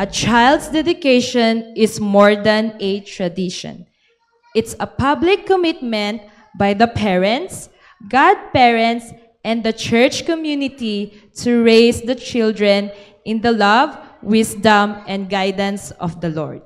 A child's dedication is more than a tradition. It's a public commitment by the parents, godparents, and the church community to raise the children in the love, wisdom, and guidance of the Lord.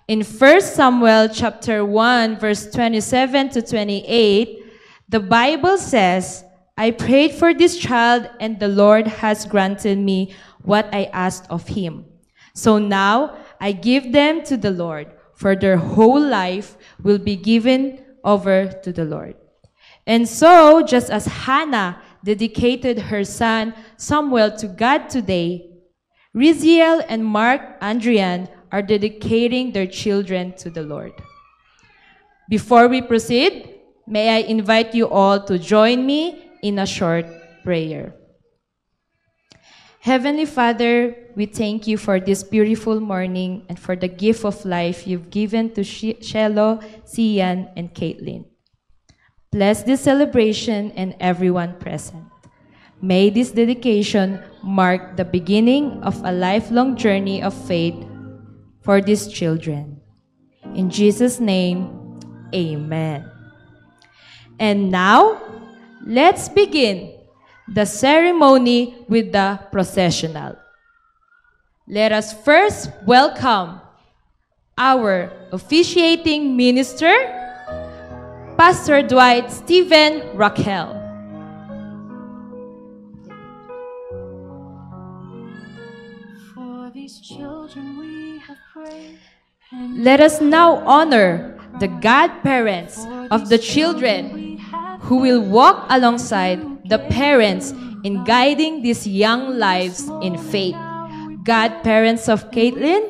In 1 Samuel chapter 1, verse 27 to 28, the Bible says, I prayed for this child, and the Lord has granted me what I asked of him. So now I give them to the Lord, for their whole life will be given over to the Lord. And so, just as Hannah dedicated her son Samuel to God today, Riziel and Mark Andrian are dedicating their children to the Lord. Before we proceed, may I invite you all to join me in a short prayer. Heavenly Father, we thank you for this beautiful morning and for the gift of life you've given to Shelo, Sian, and Caitlin. Bless this celebration and everyone present. May this dedication mark the beginning of a lifelong journey of faith for these children. In Jesus' name, amen. And now, let's begin the ceremony with the processional. Let us first welcome our officiating minister, Pastor Dwight Stephen Raquel. For these children we have prayed. Let us now honor the godparents of the children who will walk alongside the parents in guiding these young lives in faith. Godparents of Caitlin,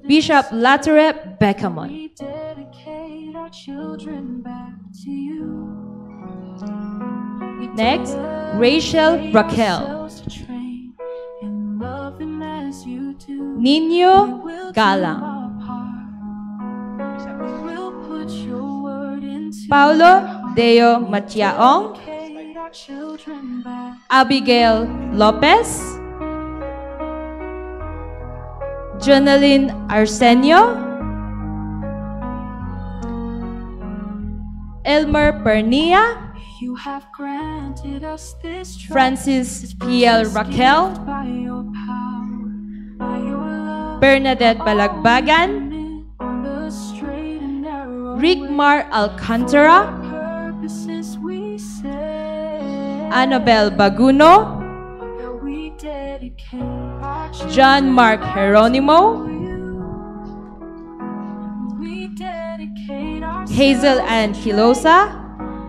Bishop Latorep Beckamon. We dedicate our children back to you. We Next, Rachel dedicate Raquel, ourselves to train and love them as you do. Nino We'll do Galang, our part. We'll put your word into Paulo Deo Matiaong, dedicate our children back. Abigail Lopez, Jonaline Arsenio, Elmer Pernia, You have granted us this trust. Francis P.L. Raquel, By your power, by your love, Bernadette Balagbagan, on the straight and narrow Rickmar Alcantara, purposes we say. Annabel Baguno, We dedicate our John Mark Geronimo, We dedicate our Hazel Ann Hilosa,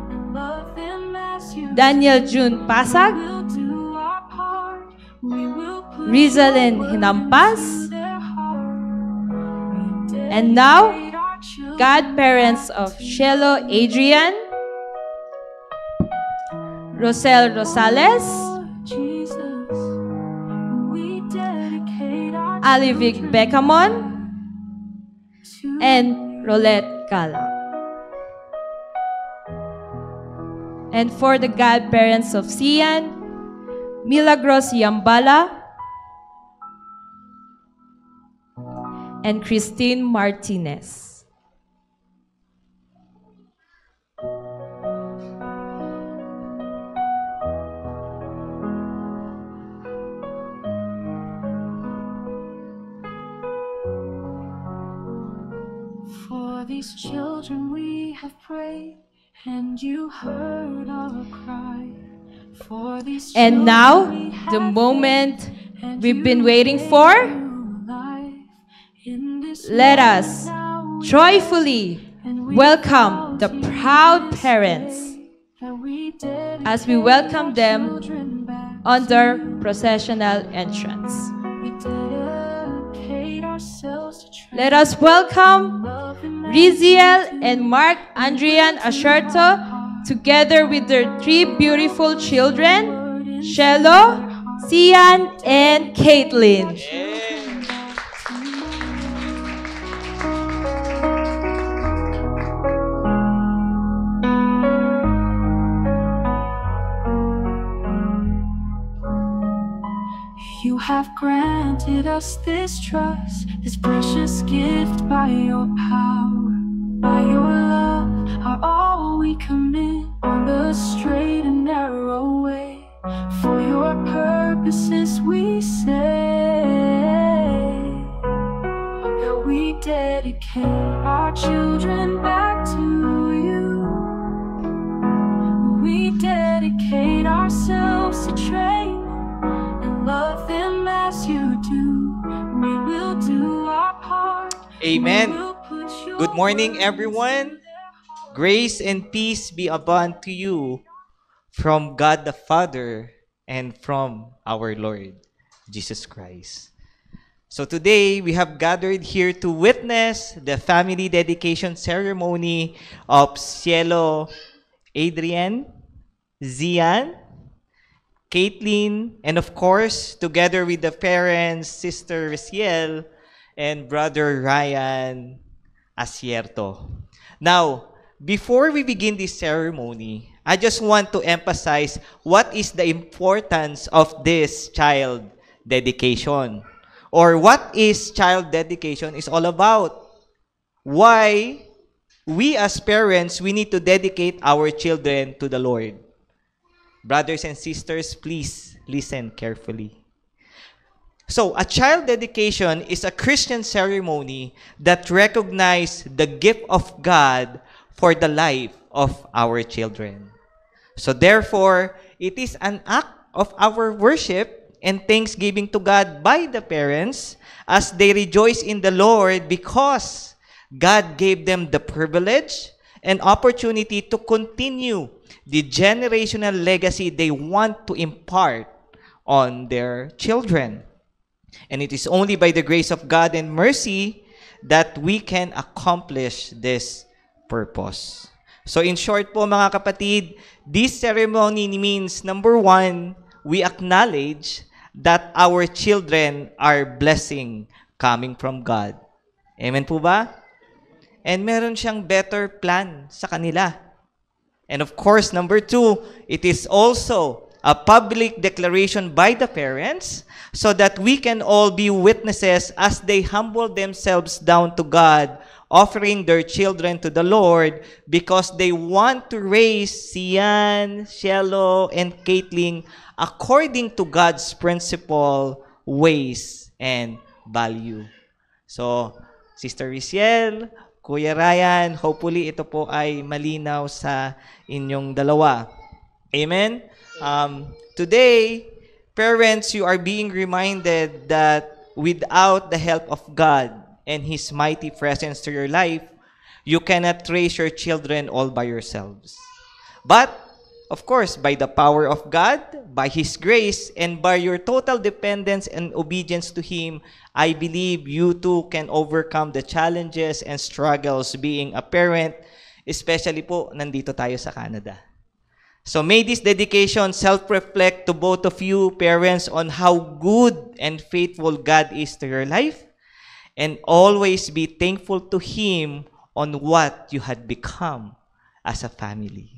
and love them as you Daniel June Pasag, will do our part. We will put Rizalyn your word Hinampas, into their heart. We and now, dedicate our children godparents of Shelo Adrian, Rosel Rosales, Jesus, we dedicate our Alivic Becamon, to and Rolette Gala. And for the godparents of Sian, Milagros Yambala and Christine Martinez. For these children we have prayed, and you heard our cry. For these And now, children we the have moment faith, and we've been you waiting gave for. new life. In this Let moment us now we joyfully and we welcome the vow to you proud this parents day that we dedicate as we welcome our them children back on to their you. processional entrance. We dedicate ourselves to train Let us welcome love them as Riziel you and do. Mark Andrian Asherto together with their three beautiful children, Shelo, Sian, and Caitlin. You have granted granted us this trust, this precious gift by your power. By your love are all we commit on the straight and narrow way. For your purposes we say that we dedicate our children back to you. We dedicate ourselves to train and love them as you do. We will do our part. Amen. We will put your Good morning, words everyone. in their hearts. Grace and peace be upon to you from God the Father and from our Lord Jesus Christ. So today, we have gathered here to witness the family dedication ceremony of Cielo Adrian, Zian, Caitlin, and of course, together with the parents, Sister Riciel, and Brother Ryan Asierto. Now, before we begin this ceremony, I just want to emphasize what is the importance of this child dedication, or what is child dedication is all about. Why we as parents, we need to dedicate our children to the Lord. Brothers and sisters, please listen carefully. So, a child dedication is a Christian ceremony that recognizes the gift of God for the life of our children. So, therefore, it is an act of our worship and thanksgiving to God by the parents as they rejoice in the Lord because God gave them the privilege and opportunity to continue the generational legacy they want to impart on their children. And it is only by the grace of God and mercy that we can accomplish this purpose. So in short po mga kapatid, this ceremony means, number one, we acknowledge that our children are blessing coming from God. Amen po ba? And meron siyang better plan sa kanila. And of course, number two, it is also a public declaration by the parents so that we can all be witnesses as they humble themselves down to God, offering their children to the Lord because they want to raise Sian, Cielo, and Caitlin according to God's principle, ways, and value. So, Sister Riciel, Kuya Ryan, hopefully ito po ay malinaw sa inyong dalawa. Amen? Today, parents, you are being reminded that without the help of God and His mighty presence to your life, you cannot raise your children all by yourselves. But, of course, by the power of God, by His grace, and by your total dependence and obedience to Him, I believe you too can overcome the challenges and struggles being a parent, especially po nandito tayo sa Canada. So may this dedication self-reflect to both of you parents on how good and faithful God is to your life, and always be thankful to Him on what you had become as a family.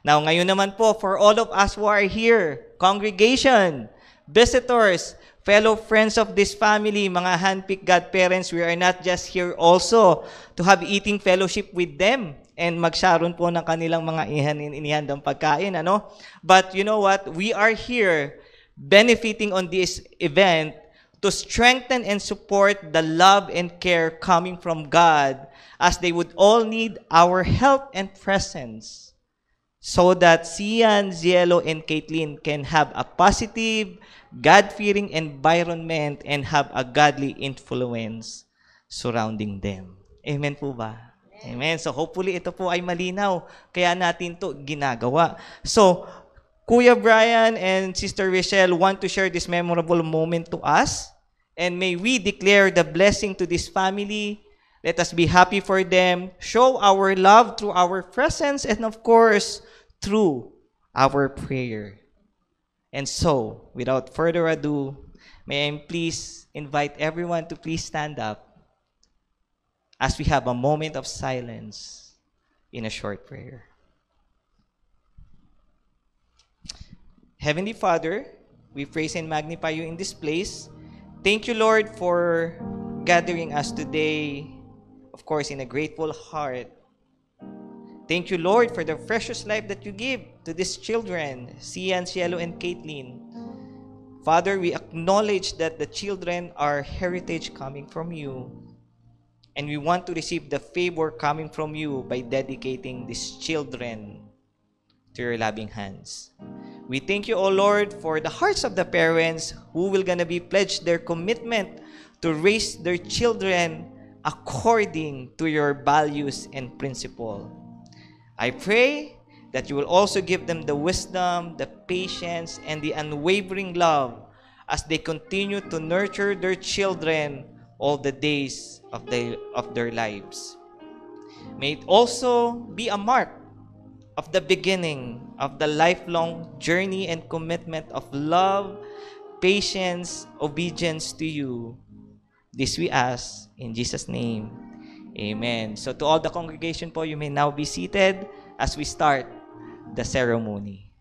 Now, ngayon naman po, for all of us who are here, congregation, visitors, fellow friends of this family, mga handpicked godparents, we are not just here also to have eating fellowship with them and magsaron po ng kanilang mga inihandang pagkain, ano? But you know what? We are here benefiting on this event to strengthen and support the love and care coming from God as they would all need our help and presence so that Sian, Cielo, and Caitlin can have a positive, God-fearing environment and have a godly influence surrounding them. Amen po ba? Amen. So hopefully ito po ay malinaw. Kaya natin to ginagawa. So, Kuya Brian and Sister Rachel want to share this memorable moment to us. And may we declare the blessing to this family. Let us be happy for them. Show our love through our presence and of course, through our prayer. And so, without further ado, may I please invite everyone to please stand up as we have a moment of silence in a short prayer. Heavenly Father, we praise and magnify you in this place. Thank you, Lord, for gathering us today, of course, in a grateful heart. Thank you, Lord, for the precious life that you give to these children, Sian, Cielo, and Caitlin. Father, we acknowledge that the children are heritage coming from you. And we want to receive the favor coming from you by dedicating these children to your loving hands. We thank you, O Lord, for the hearts of the parents who will gonna be pledged their commitment to raise their children according to your values and principle. I pray that you will also give them the wisdom, the patience, and the unwavering love as they continue to nurture their children all the days of their lives. May it also be a mark of the beginning of the lifelong journey and commitment of love, patience, obedience to you. This we ask in Jesus' name. Amen. So to all the congregation po, you may now be seated as we start the ceremony.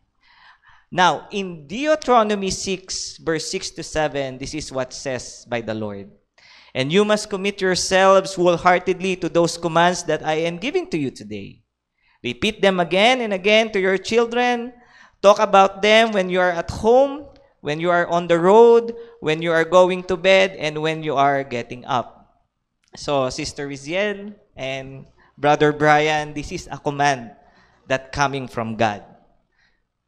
Now, in Deuteronomy 6, verse 6 to 7, this is what says by the Lord. And you must commit yourselves wholeheartedly to those commands that I am giving to you today. Repeat them again and again to your children. Talk about them when you are at home, when you are on the road, when you are going to bed, and when you are getting up. So, Sister Riziel and Brother Brian, this is a command that coming from God.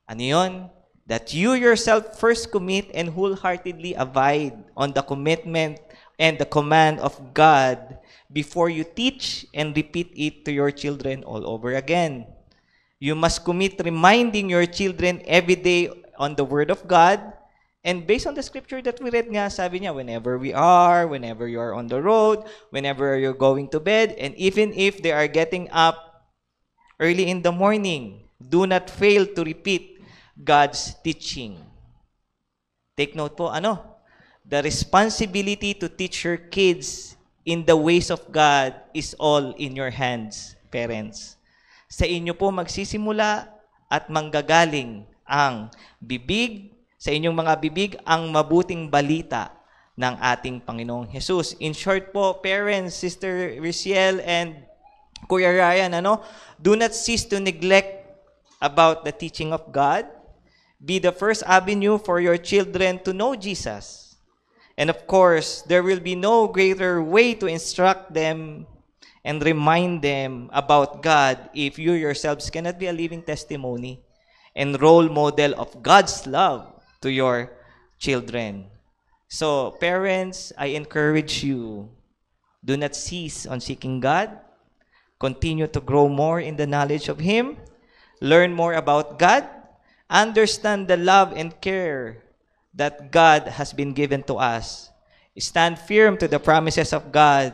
Ano yun? That you yourself first commit and wholeheartedly abide on the commitment and the command of God before you teach and repeat it to your children all over again. You must commit reminding your children every day on the Word of God. And based on the scripture that we read nga, sabi niya, whenever you are on the road, whenever you're going to bed, and even if they are getting up early in the morning, do not fail to repeat God's teaching. Take note po, the responsibility to teach your kids in the ways of God is all in your hands, parents. Sa inyo po magsisimula at manggagaling ang bibig, sa inyong mga bibig, ang mabuting balita ng ating Panginoong Jesus. In short po, parents, Sister Riciel and Kuya Ryan, do not cease to neglect about the teaching of God. Be the first avenue for your children to know Jesus. And of course, there will be no greater way to instruct them and remind them about God if you yourselves cannot be a living testimony and role model of God's love to your children. So, parents, I encourage you, do not cease on seeking God. Continue to grow more in the knowledge of Him. Learn more about God. Understand the love and care that God has been given to us. Stand firm to the promises of God,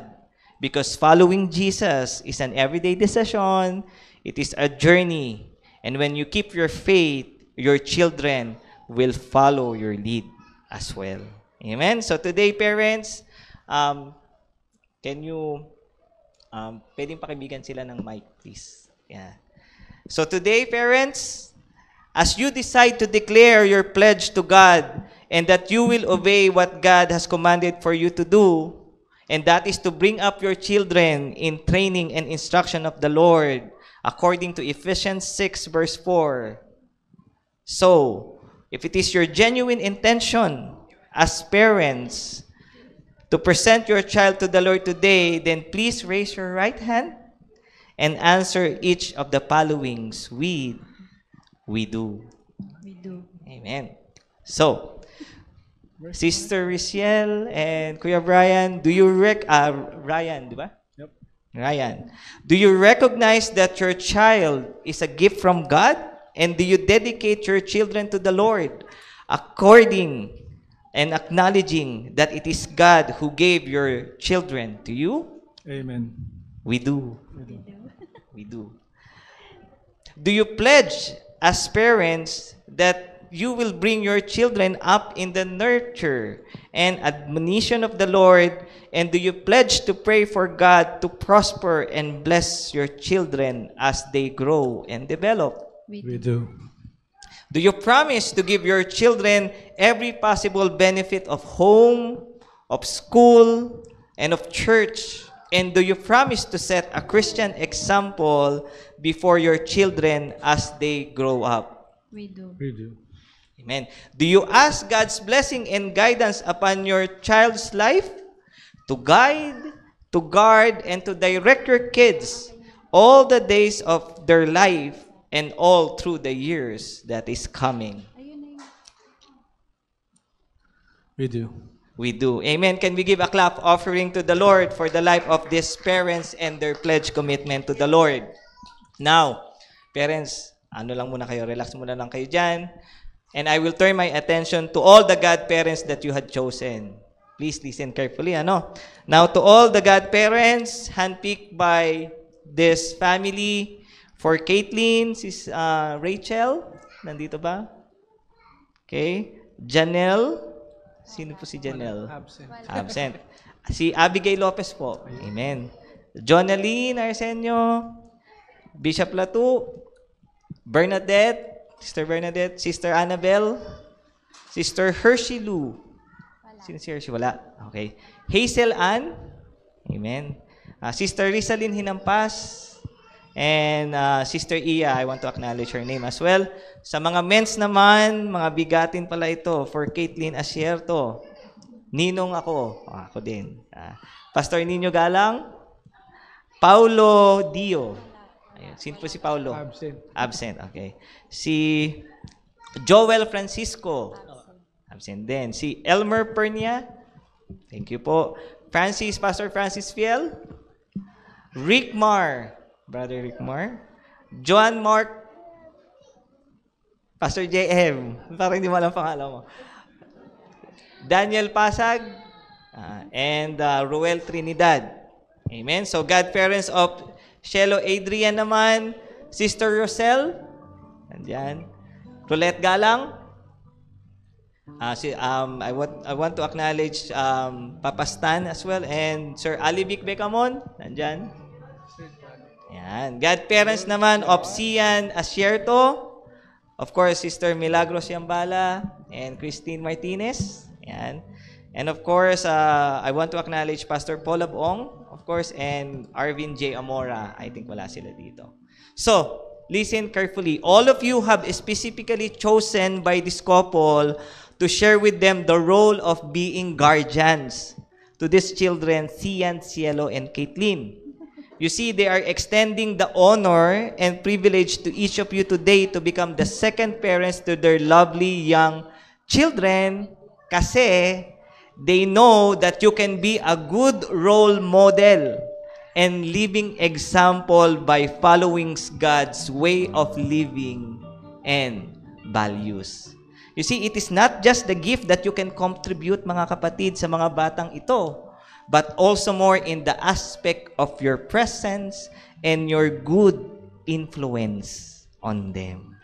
because following Jesus is an everyday decision. It is a journey. And when you keep your faith, your children will follow your lead as well. Amen? So today, parents, can you, pwedeng pakibigyan sila ng mic, please? Yeah. So today, parents, as you decide to declare your pledge to God and that you will obey what God has commanded for you to do, and that is to bring up your children in training and instruction of the Lord, according to Ephesians 6, verse 4. So, if it is your genuine intention as parents to present your child to the Lord today, then please raise your right hand and answer each of the followings. We do. We do. Amen. So, Sister Riciel and Kuya Brian, do you Ryan, di ba? Yep. Ryan, do you recognize that your child is a gift from God? And do you dedicate your children to the Lord according and acknowledging that it is God who gave your children to you? Amen. We do. We do. We do. Do you pledge as parents that you will bring your children up in the nurture and admonition of the Lord? And do you pledge to pray for God to prosper and bless your children as they grow and develop? We do. Do you promise to give your children every possible benefit of home, of school, and of church? And do you promise to set a Christian example before your children as they grow up? We do. We do. Amen. Do you ask God's blessing and guidance upon your child's life to guide, to guard, and to direct your kids all the days of their life and all through the years that is coming? We do. We do. Amen. Can we give a clap offering to the Lord for the life of these parents and their pledge commitment to the Lord? Now, parents, ano lang muna kayo, relax muna lang kayo dyan. And I will turn my attention to all the godparents that you had chosen. Please listen carefully, ano? Now, to all the godparents, handpicked by this family, for Caitlin, sis Rachel, nandito ba? Okay. Janelle, sino po si Janelle? Absent. Absent. Si Abigail Lopez po. Amen. Jonaline Arsenio, Bishop Latu, Bernadette, Sister Bernadette, Sister Annabelle, Sister Hershey Lou. Sino si Hershey? Wala. Okay. Hazel Ann. Amen. Sister Rizalyn Hinampas. And Sister Iya, I want to acknowledge her name as well. Sa mga mens naman, mga bigatin pala ito. For Caitlin Asierto. Ninong ako. Ako din. Pastor Nino Galang. Paulo Dio. Ayun. Sino po si Paulo? Absent. Absent, okay. Si Joel Francisco. Absent din. Si Elmer Pernia. Thank you po. Pastor Francis Fiel. Rick Mar. Brother Rick Mar. Joan Mark. Pastor JM. Parang hindi mo alam pangalan mo. Daniel Pasag. And Ruel Trinidad. Amen. So, godparents of Shelo Adrian naman. Sister Rosel. Nandyan. Colette Galang. I want to acknowledge Papa Stan as well. And Sir Alivic Becamon. Nandyan. Yan. Godparents naman of Sian Asierto. Of course, Sister Milagros Yambala and Christine Martinez. Yan. And of course, I want to acknowledge Pastor Paul Abong, of course, and Arvin J. Amora. I think wala sila dito. So, listen carefully. All of you have specifically chosen by this couple to share with them the role of being guardians to these children, Sian, Cielo, and Caitlin. You see, they are extending the honor and privilege to each of you today to become the second parents to their lovely young children kasi they know that you can be a good role model and living example by following God's way of living and values. You see, it is not just the gift that you can contribute, mga kapatid, sa mga batang ito, but also more in the aspect of your presence and your good influence on them.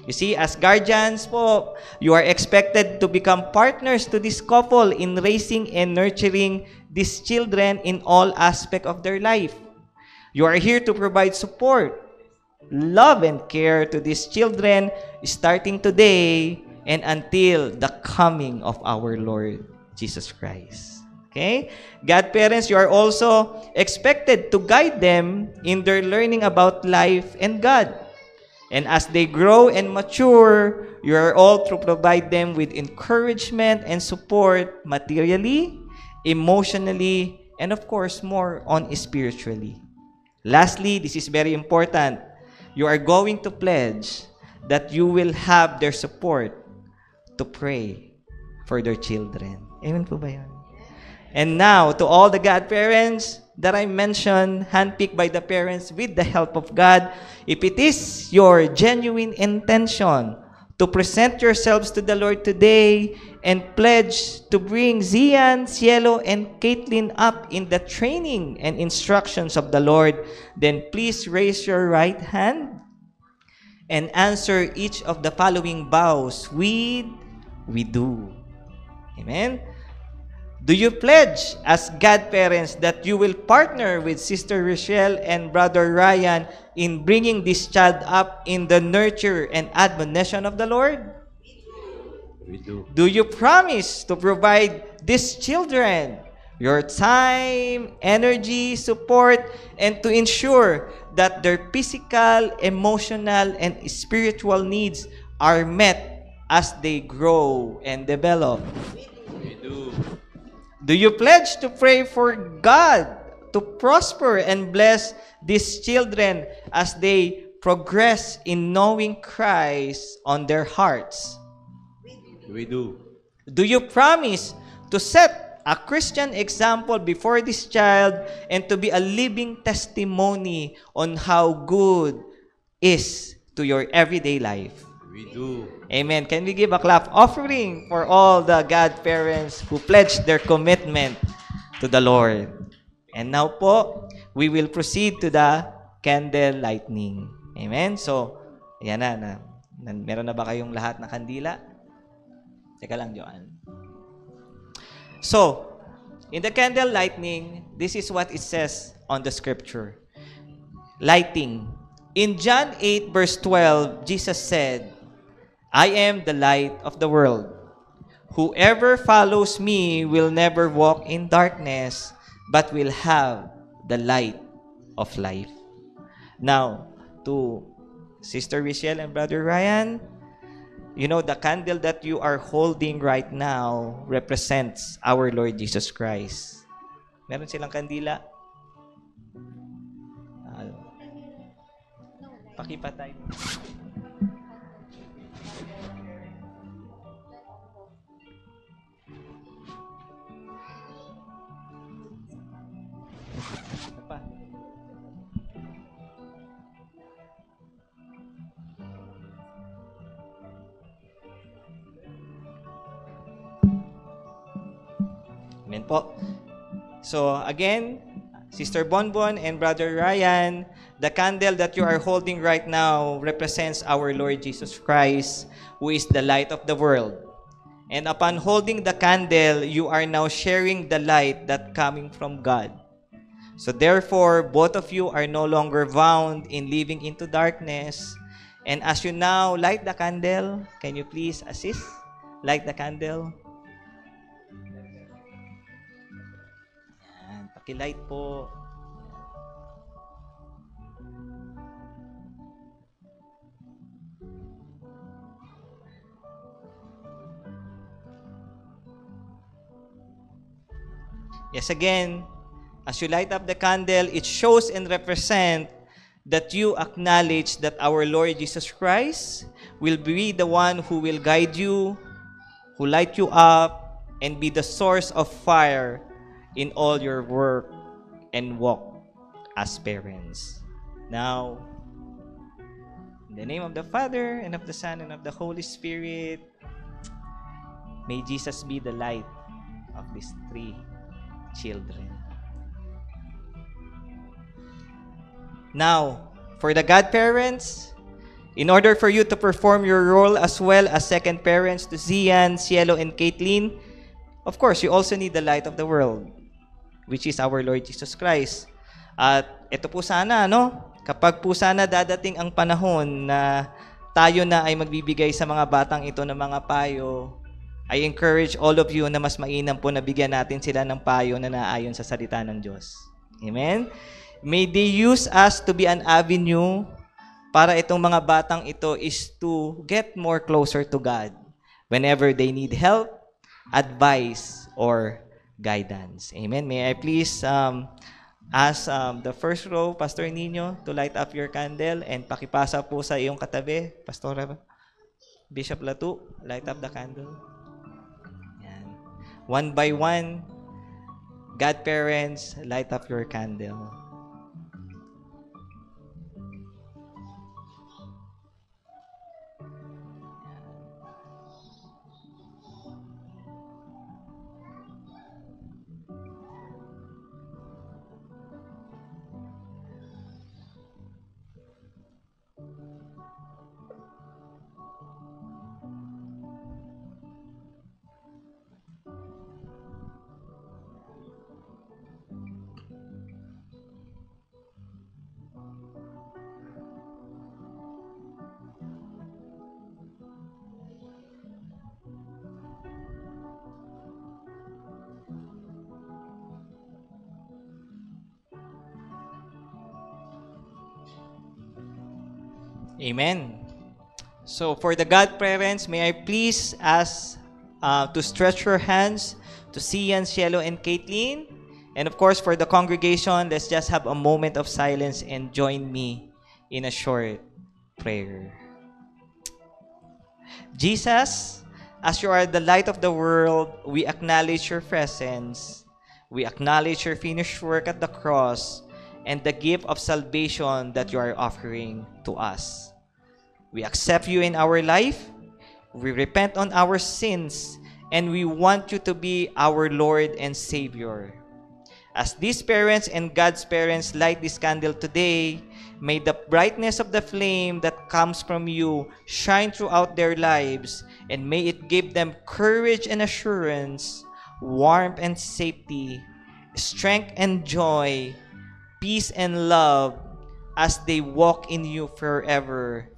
You see, as guardians po, you are expected to become partners to this couple in raising and nurturing these children in all aspects of their life. You are here to provide support, love, and care to these children starting today and until the coming of our Lord Jesus Christ. Okay? Godparents, you are also expected to guide them in their learning about life and God. And as they grow and mature, you are all to provide them with encouragement and support materially, emotionally, and of course, more on spiritually. Lastly, this is very important. You are going to pledge that you will have their support to pray for their children. Amen po ba yun? And now, to all the godparents that I mentioned, handpicked by the parents with the help of God, if it is your genuine intention to present yourselves to the Lord today and pledge to bring Zian, Cielo, and Caitlin up in the training and instructions of the Lord, then please raise your right hand and answer each of the following vows with "we do." Amen? Do you pledge as godparents that you will partner with Sister Rochelle and Brother Ryan in bringing this child up in the nurture and admonition of the Lord? We do. Do you promise to provide these children your time, energy, support, and to ensure that their physical, emotional, and spiritual needs are met as they grow and develop? We do. Do you pledge to pray for God to prosper and bless these children as they progress in knowing Christ on their hearts? We do. Do you promise to set a Christian example before this child and to be a living testimony on how good is to your everyday life? We do. Amen. Can we give a clap offering for all the godparents who pledged their commitment to the Lord? And now po, we will proceed to the candle lightning. Amen. So, yan meron na ba kayong lahat na kandila? Teka lang, Joanne. So, in the candle lightning, this is what it says on the scripture. Lighting. In John 8 verse 12, Jesus said, I am the light of the world. Whoever follows me will never walk in darkness, but will have the light of life. Now, to Sister Richelle and Brother Ryan, you know, the candle that you are holding right now represents our Lord Jesus Christ. Meron silang kandila? Pakipatay. Pa. Amen po. So, again, Sister Bonbon and Brother Ryan, the candle that you are holding right now represents our Lord Jesus Christ, who is the light of the world. And upon holding the candle, you are now sharing the light that coming from God. So therefore, both of you are no longer bound in living into darkness. And as you now light the candle, can you please assist? Light the candle. Yan, pakilight po. Yes, again, as you light up the candle, it shows and represents that you acknowledge that our Lord Jesus Christ will be the one who will guide you, who light you up, and be the source of fire in all your work and walk as parents. Now, in the name of the Father, and of the Son, and of the Holy Spirit, may Jesus be the light of these three children. Now, for the godparents, in order for you to perform your role as well as second parents to Zian, Cielo, and Caitlin, of course, you also need the light of the world, which is our Lord Jesus Christ. At ito po sana, kapag po sana dadating ang panahon na tayo na ay magbibigay sa mga batang ito ng mga payo, I encourage all of you na mas mainam po na bigyan natin sila ng payo na naayon sa salita ng Diyos. Amen? May they use us to be an avenue para itong mga batang ito is to get more closer to God whenever they need help, advice, or guidance. Amen? May I please ask the first row, Pastor Nino, to light up your candle and pakipasa po sa iyong katabi. Pastor Bishop Latu, light up the candle. One by one, godparents, light up your candle. Amen. So for the godparents, may I please ask to stretch your hands to Sian, Cielo, and Caitlin. And of course, for the congregation, let's just have a moment of silence and join me in a short prayer. Jesus, as you are the light of the world, we acknowledge your presence. We acknowledge your finished work at the cross and the gift of salvation that you are offering to us. We accept you in our life. We repent on our sins, and we want you to be our Lord and Savior. As these parents and God's parents light this candle today, may the brightness of the flame that comes from you shine throughout their lives, and may it give them courage and assurance, warmth and safety, strength and joy, peace and love as they walk in you forever.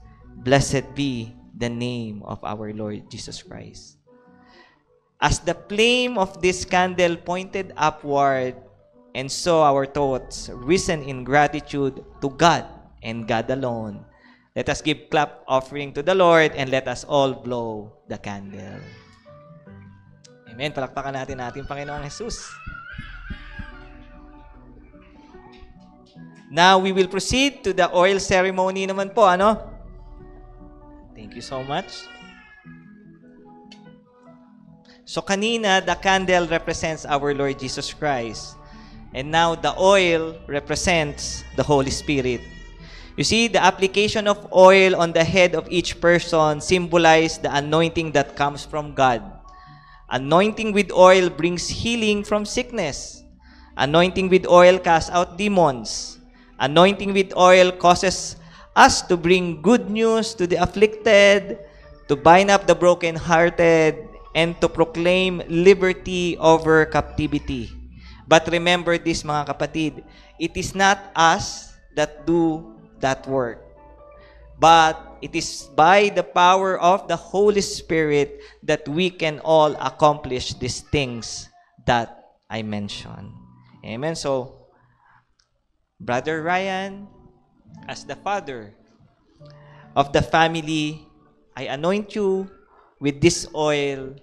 Blessed be the name of our Lord Jesus Christ. As the flame of this candle pointed upward, and so our thoughts risen in gratitude to God and God alone, let us give clap offering to the Lord, and let us all blow the candle. Amen. Palakpakan natin ating Panginoong Jesus. Now, we will proceed to the oil ceremony naman po, ano? Thank you so much. So, kanina, the candle represents our Lord Jesus Christ. And now, the oil represents the Holy Spirit. You see, the application of oil on the head of each person symbolizes the anointing that comes from God. Anointing with oil brings healing from sickness. Anointing with oil casts out demons. Anointing with oil causes us to bring good news to the afflicted, to bind up the brokenhearted, and to proclaim liberty over captivity. But remember this, mga kapatid, it is not us that do that work, but it is by the power of the Holy Spirit that we can all accomplish these things that I mentioned. Amen. So, Brother Ryan, as the father of the family, I anoint you with this oil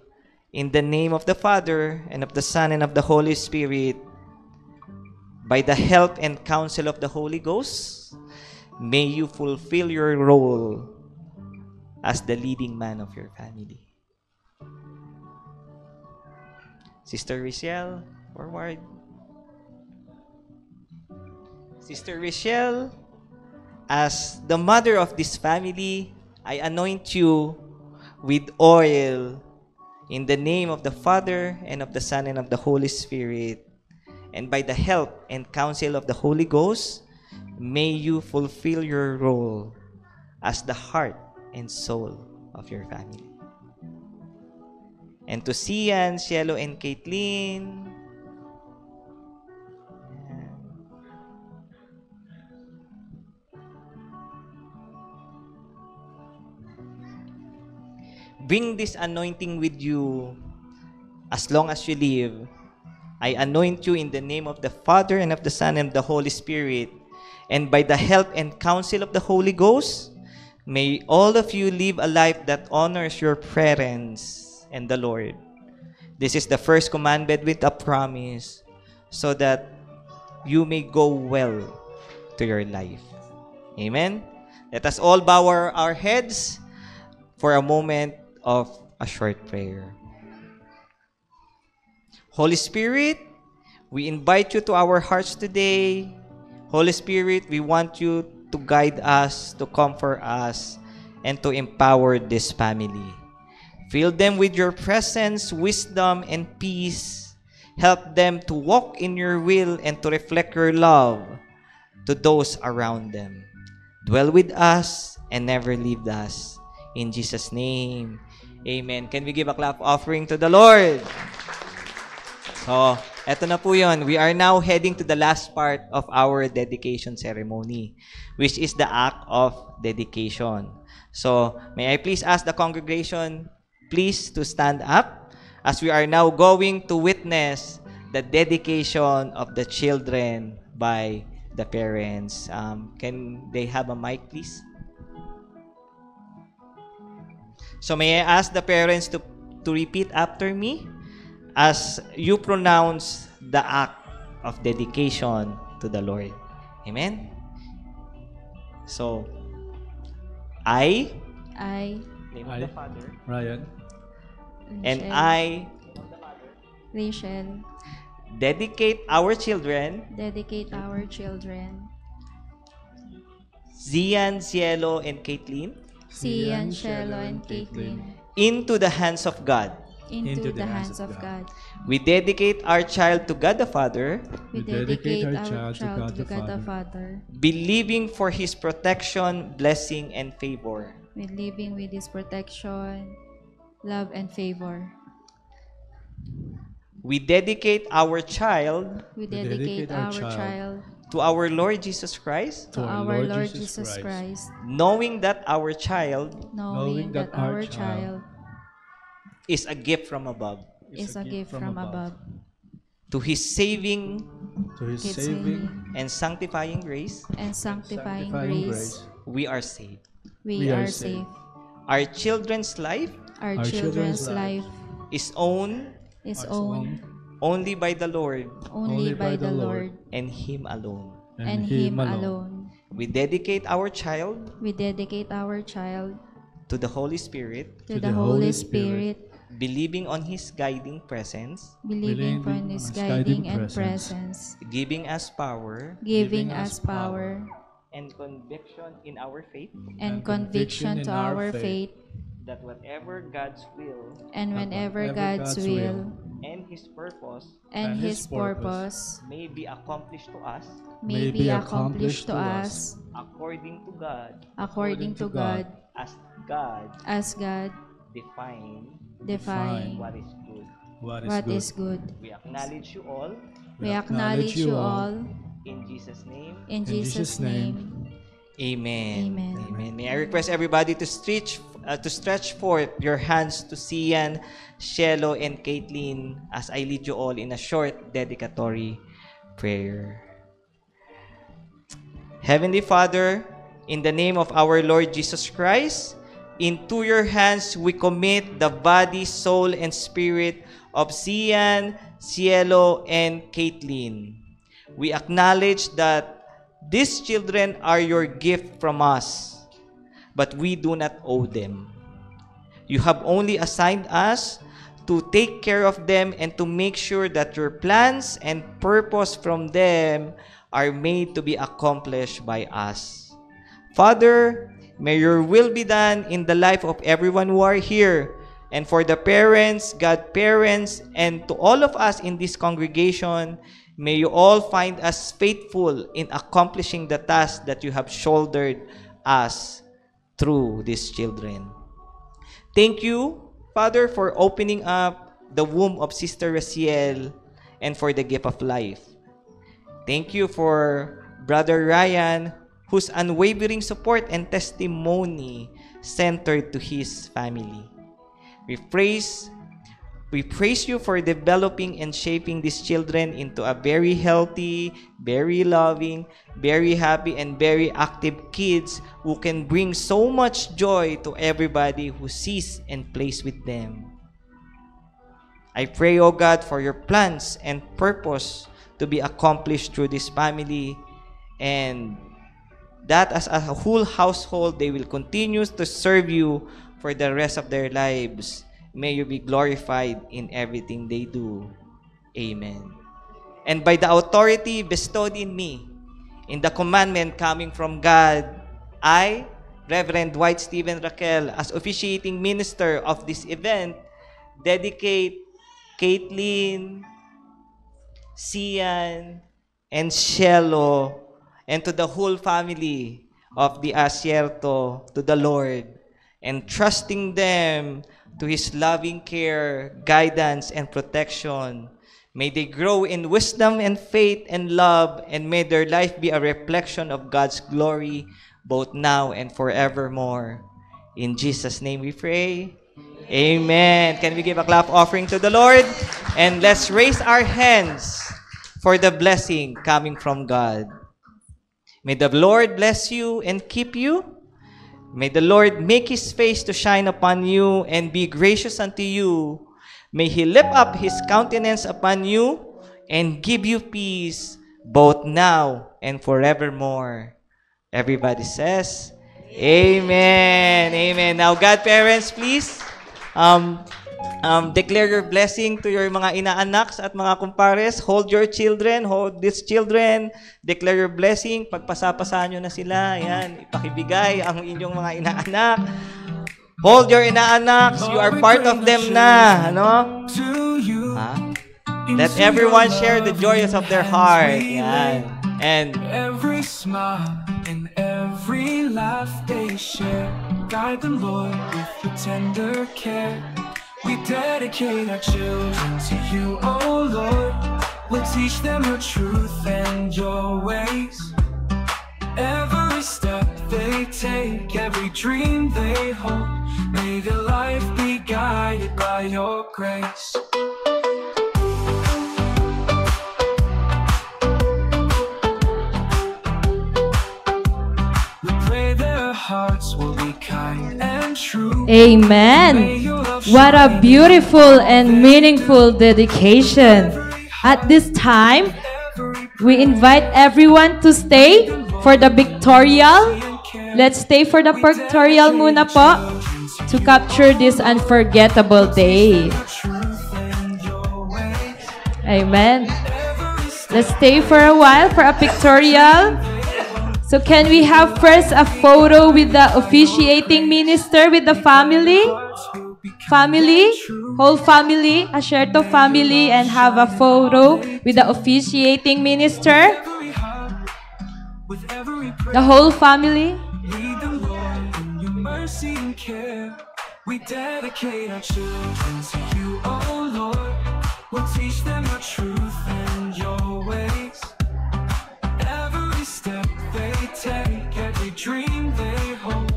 in the name of the Father, and of the Son, and of the Holy Spirit. By the help and counsel of the Holy Ghost, may you fulfill your role as the leading man of your family. Sister Richelle, forward. Sister Richelle, as the mother of this family, I anoint you with oil in the name of the Father, and of the Son, and of the Holy Spirit. And by the help and counsel of the Holy Ghost, may you fulfill your role as the heart and soul of your family. And to Sian, Cielo, and Caitlin, bring this anointing with you as long as you live. I anoint you in the name of the Father, and of the Son, and of the Holy Spirit. And by the help and counsel of the Holy Ghost, may all of you live a life that honors your parents and the Lord. This is the first commandment with a promise, so that you may go well to your life. Amen? Let us all bow our heads for a moment of a short prayer. Holy Spirit, we invite you to our hearts today. Holy Spirit, we want you to guide us, to comfort us, and to empower this family. Fill them with your presence, wisdom, and peace. Help them to walk in your will and to reflect your love to those around them. Dwell with us and never leave us. In Jesus' name, amen. Can we give a clap offering to the Lord? So, eto na po yun. We are now heading to the last part of our dedication ceremony, which is the act of dedication. So, may I please ask the congregation, please to stand up as we are now going to witness the dedication of the children by the parents. Can they have a mic, please? So may I ask the parents to repeat after me as you pronounce the act of dedication to the Lord. Amen? So, I, I, name of I, the Father, Ryan, and Rachel, I Rachel, dedicate our children, dedicate our children, Zian, Cielo, and Caitlin, Sian, Shelo, and Caitlin, into the hands of God. into the hands of God. We dedicate our child to God the Father, We dedicate our child to God the Father, believing for His protection, blessing, and favor. with living with His protection, love, and favor. We dedicate our child We dedicate our child to our Lord Jesus Christ, to our Lord Jesus Christ, knowing that our child knowing that our child is a gift from above. is a gift from above. To His saving to His His saving and sanctifying grace, and sanctifying sanctifying grace, we are saved. we are safe. Our children's life Our Our children's children's life is owned is are owned only by the Lord only by the Lord and Him alone. and Him alone. We dedicate our child We dedicate our child to the Holy Spirit, to the Holy Spirit, believing on His guiding presence, believing on His guiding and presence, giving us power giving us power and conviction in our faith and conviction to our faith, that whatever God's will and whenever God's will and His purpose and His purpose may be accomplished to us may be accomplished to us according to God, according to God, as God as God define define what is good. what is good. We acknowledge you all We acknowledge you all in Jesus' name. in Jesus' name. Amen. Amen. Amen. May I request everybody to stretch forth your hands to Sian, Shelo, and Caitlin as I lead you all in a short dedicatory prayer. Heavenly Father, in the name of our Lord Jesus Christ, into your hands we commit the body, soul, and spirit of Sian, Cielo, and Caitlin. We acknowledge that these children are your gift from us, but we do not owe them. You have only assigned us to take care of them and to make sure that your plans and purpose from them are made to be accomplished by us. Father, may your will be done in the life of everyone who are here, and for the parents, godparents, and to all of us in this congregation. May you all find us faithful in accomplishing the task that you have shouldered us through these children. Thank you, Father, for opening up the womb of Sister Raciel and for the gift of life. Thank you for Brother Ryan, whose unwavering support and testimony centered to his family. We praise you for developing and shaping these children into a very healthy, very loving, very happy, and very active kids who can bring so much joy to everybody who sees and plays with them. I pray, O God, for your plans and purpose to be accomplished through this family, and that as a whole household, they will continue to serve you for the rest of their lives. May you be glorified in everything they do. Amen. And by the authority bestowed in me, in the commandment coming from God, I, Reverend Dwight Stephen Raquel, as officiating minister of this event, dedicate Caitlin, Sian, and Shelo, and to the whole family of the Asierto to the Lord, and trusting them to His loving care, guidance, and protection. May they grow in wisdom and faith and love, and may their life be a reflection of God's glory, both now and forevermore. In Jesus' name we pray. Amen. Can we give a clap offering to the Lord? And let's raise our hands for the blessing coming from God. May the Lord bless you and keep you. May the Lord make His face to shine upon you and be gracious unto you. May He lift up His countenance upon you and give you peace both now and forevermore. Everybody says, Amen. Amen. Now, godparents, please, declare your blessing to your mga inaanaks at mga kumpares. Hold your children, hold these children. Declare your blessing. Pagpasapasahan nyo na sila. Ayan, ipakibigay ang inyong mga inaanak. Hold your inaanaks. You are part of them na. Ano? Ha? Let everyone share the joys of their heart. Ayan. And every smile and every laugh they share, guide them, Lord, with your tender care. We dedicate our children to you, oh Lord. We'll teach them your truth and your ways. Every step they take, every dream they hold, may their life be guided by your grace. Hearts will be kind and true. Amen. What a beautiful and meaningful dedication. At this time, we invite everyone to stay for the pictorial. Let's stay for the pictorial muna po to capture this unforgettable day. Amen. Let's stay for a while for a pictorial. So can we have first a photo with the officiating minister with the family? Family, whole family, a Sherto family, and have a photo with the officiating minister. The whole family. We dedicate our children to you, oh Lord. We'll teach them your truth and your ways. Every step they take, every dream they hold,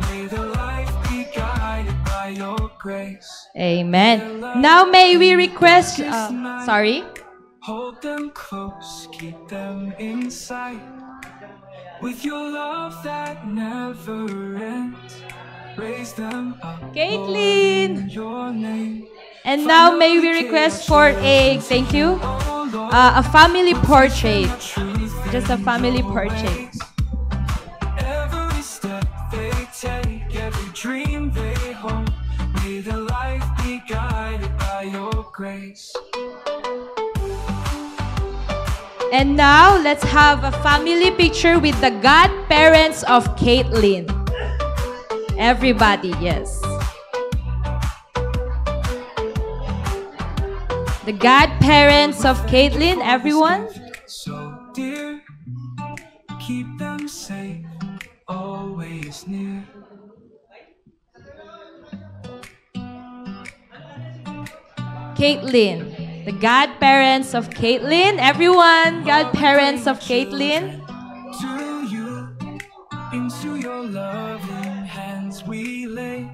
may their life be guided by your grace. Amen. Now may we request, sorry. Hold them close, keep them in sight, with your love that never ends. Raise them up, Caitlin. Lord, in your name. And now may we request for thank you, a family portrait. Just a family portrait. Every step they take, every dream they hold, may their life be guided by your grace. And now let's have a family picture with the godparents of Caitlin. Everybody, yes. The godparents of Caitlin, everyone. So dear, keep them safe, always near. Caitlin, the godparents of Caitlin, everyone, godparents of Caitlin. To you, into your loving hands we lay.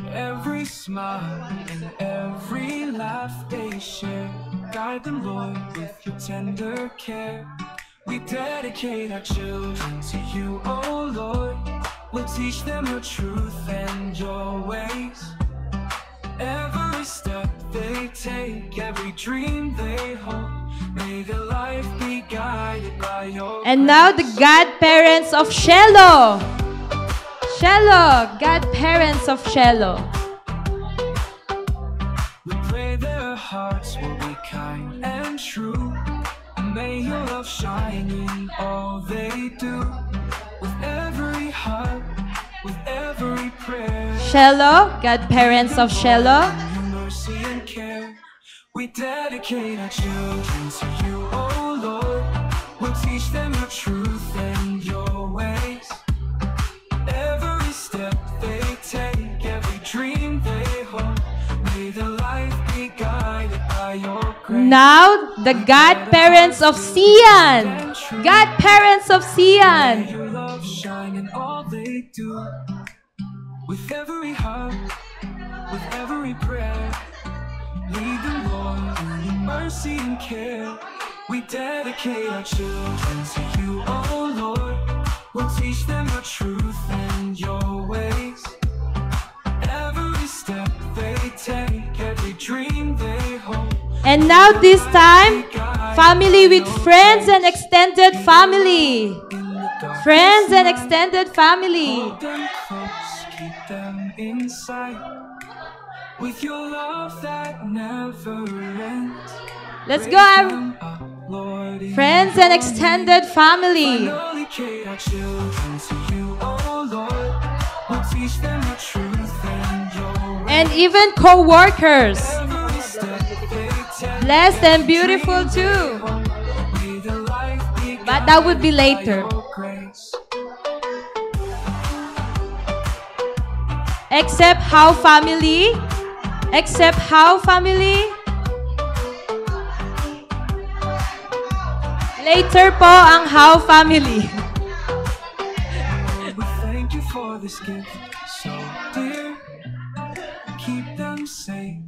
Every smile and every laugh they share, guide them, Lord, with your tender care. We dedicate our children to you, oh Lord. We'll teach them your truth and your ways. Every step they take, every dream they hold, may their life be guided by your And now the godparents of Shelo. Shelo, godparents of Shelo. We pray their hearts will be kind and true, and may your love shine in all they do. With every heart, with every prayer, Shelo, godparents of Shelo. your mercy and care, we dedicate our children to you, oh Lord. We'll teach them your truth and your ways. Every step they take, every dream they hold, may their life be guided by your grace. Now the godparents of Sian. Godparents of May Sian. your love shine in all they do. With every heart, with every prayer, lead them, Lord, in your mercy and care. We dedicate our children to you, oh Lord. We'll teach them your truth and your And now this time, family with friends and extended family. Friends and extended family. Hold them close, keep them inside. With your love that never ends. Let's Raise go, them up, Lord, in friends and extended family. dedicate our children to you, oh Lord. We'll teach them the truth and your way. And even co-workers. Every step they take, Blessed and beautiful too. may the life be But that would be guided by later. your grace. Except how family? Except how family? Later po ang how family. We thank you for this gift so dear. Keep them safe,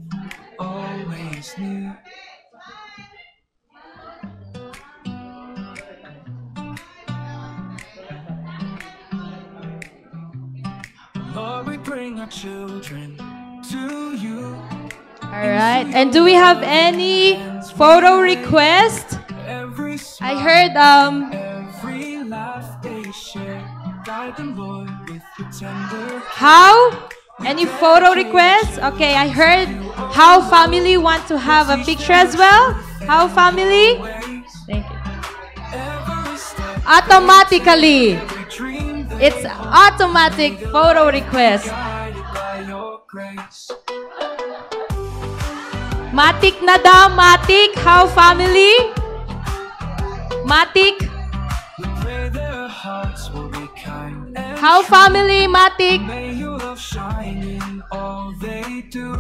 always near. Lord, we bring our children to you. Alright. And do we have any photo request? Every I smile, heard every laugh they share. Guide them, Lord, with your tender how? Any photo requests? Okay, I heard how family want to have a picture as well. How family? ways. Thank you. Every step, Automatically. every dream they It's automatic photo request. guided by your grace. Matik na daw, Matik. How family? Matik. We pray their hearts will be kind and How family, Matik? may your love shine in all they do.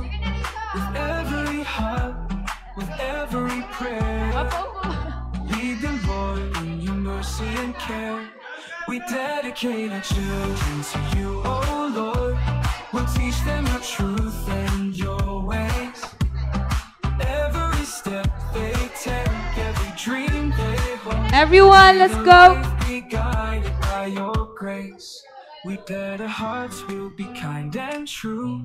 With every heart, with every prayer, lead them, Lord, in your mercy and care. We dedicate our children to you, oh Lord. We'll teach them your truth and your ways. Every step they take, every dream they hold. Everyone, let's May go. life be guided by your grace. We bet our hearts will be kind and true.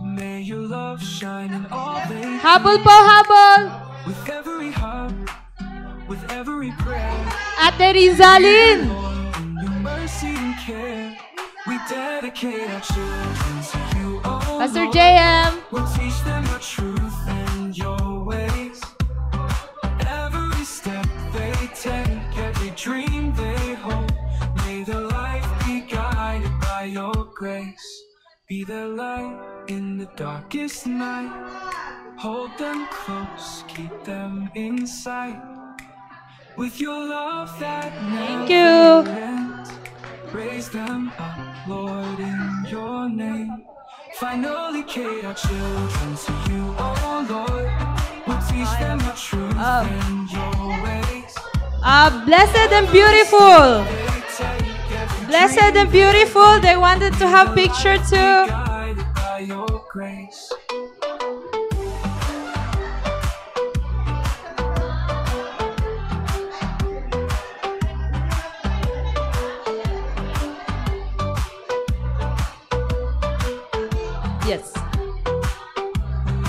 May your love shine in all they do. Habol po, habol. With every heart, with every prayer, Ate Rizalin. Lord, in your mercy and care, we dedicate our children to you, oh Pastor Lord. JM. We'll teach them your truth and your ways. Every step they take, every dream they hold, may their life be guided by your grace. Be their light in the darkest night. Hold them close, keep them in sight. With your love that Thank never you. ends. Raise them up, Lord, in your name. Finally, our children to you, oh Lord. We'll teach them your truth and your ways. Blessed and beautiful. They take every Blessed and beautiful. They wanted to have picture too. guided by your grace. Yes.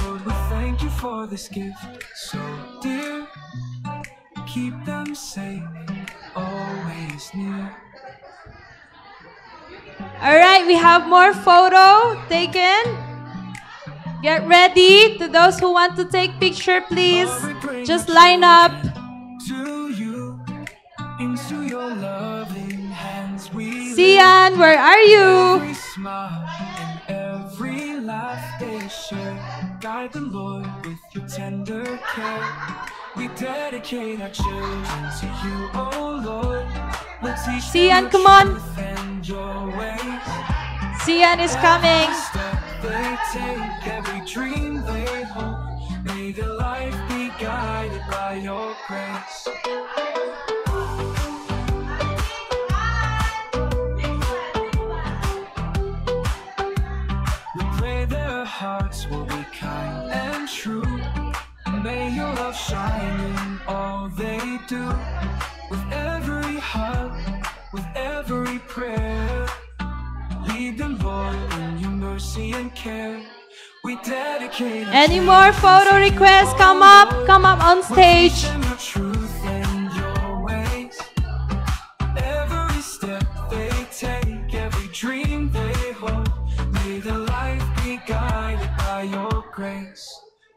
Lord, we thank you for this gift so dear. Keep them safe, always near. Alright, we have more photo taken. Get ready. To those who want to take picture, please just line up. To you, into your loving hands we Sian, where are you? every smile and every laugh they share. Guide them, Lord, with your tender care. We dedicate our children to you, oh Lord. We'll teach them Sian, your come on. truth and your ways. Sian is coming. Every step they take, every dream they hold, may their life be guided by your grace. We pray their hearts will be kind and true. May your love shine in all they do. With every heart, with every prayer, lead them, Lord, in your mercy and care. We dedicate Any more photo requests? Come up on stage. your truth and your ways. Every step they take, every dream they hold, may their life be guided by your grace.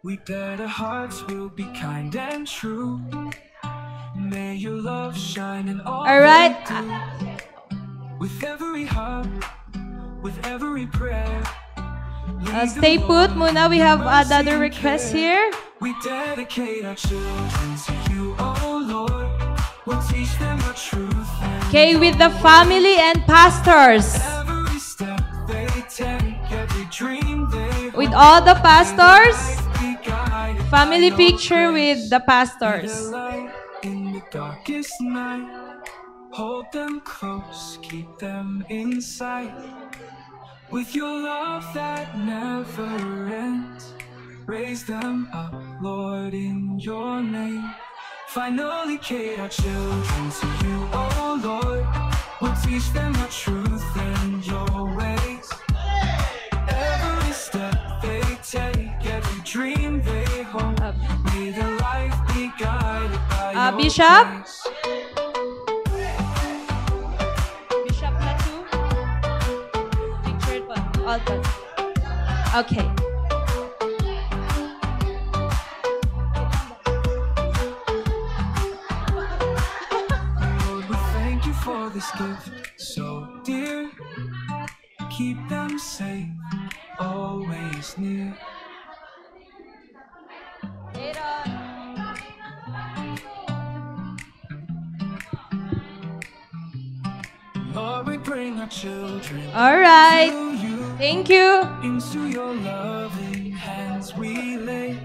We bet our hearts will be kind and true. May your love shine in all Alright. they do. With every heart, with every prayer. Stay put muna. We have another request here. We dedicate our children to you, oh Lord. We'll teach them the truth. Okay, with the family and pastors. Every step they take, every dream they With all the pastors. be guided Family by your picture grace. with the Be pastors. the light in the darkest night. Hold them close, keep them in sight. With your love that never ends, raise them up, Lord, in your name. Finally, Kate, our children to you, oh Lord. We'll teach them the truth and your ways. Every step they take, every dream they hold, may their life be guided by your Bishop? grace. Bishop na too? Picture po. All po. Okay. Lord, we thank you for this gift so dear. Keep them safe, always near. Lord, we bring our children Alright. to you. Thank you. Into your loving hands we lay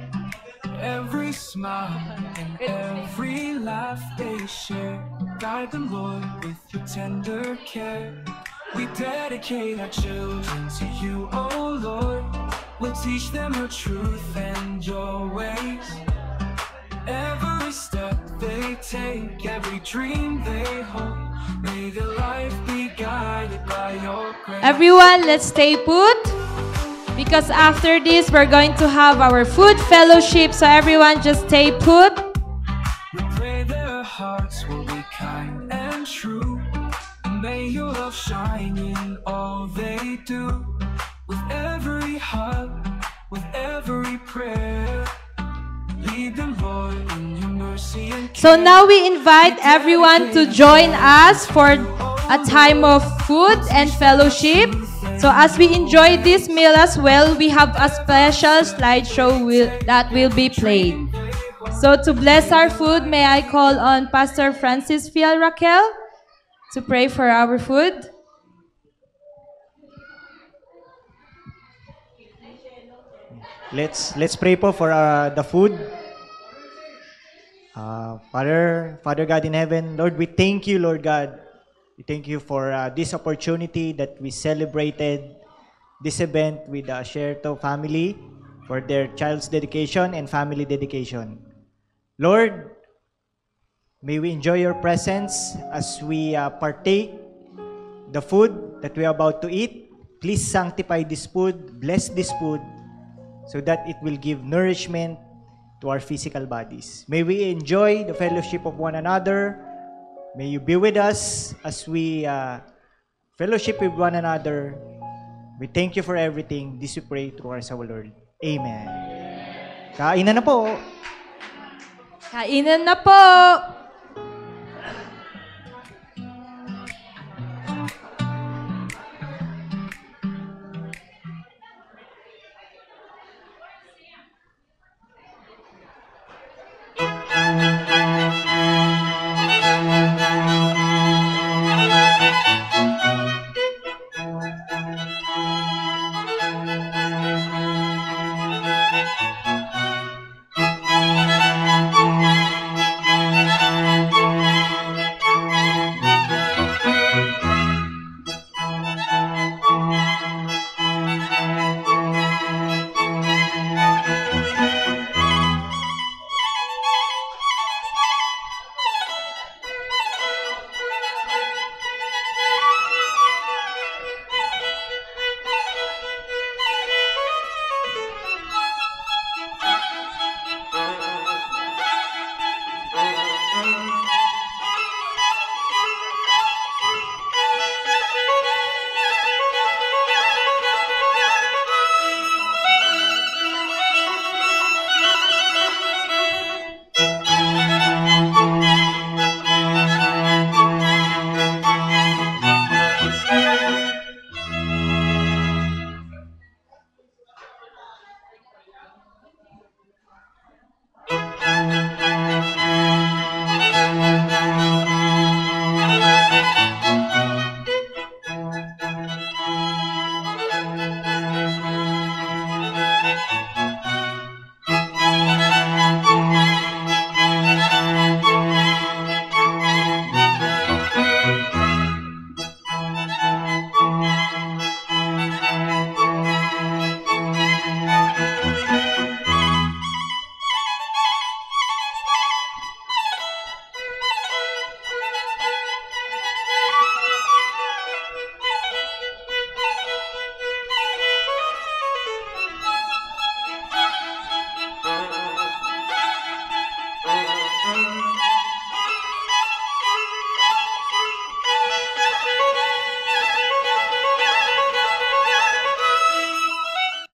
every smile and every laugh they share. Guide them, Lord, with your tender care. We dedicate our children to you, oh Lord. We'll teach them your truth and your ways. Every step they take, every dream they hold, may their life be guided by your grace. Everyone, let's stay put. Because after this, we're going to have our food fellowship. So everyone, just stay put. We pray their hearts will be kind and true. May your love shine in all they do. With every heart, with every prayer, lead them, Lord, in your mercy and care. So now we invite everyone to join us for a time of food and fellowship. So as we enjoy this meal as well, we have a special slideshow that will be played. So to bless our food, may I call on Pastor Francis Fiel Raquel to pray for our food. Let's pray po for the food. Father God in heaven, Lord, we thank you, Lord God. We thank you for this opportunity that we celebrated this event with the Sherto family for their child's dedication and family dedication. Lord, may we enjoy your presence as we partake the food that we are about to eat. Please sanctify this food, bless this food, so that it will give nourishment to our physical bodies. May we enjoy the fellowship of one another. May you be with us as we fellowship with one another. We thank you for everything. This we pray through our Lord. Amen. Kainan na po. Kainan na po!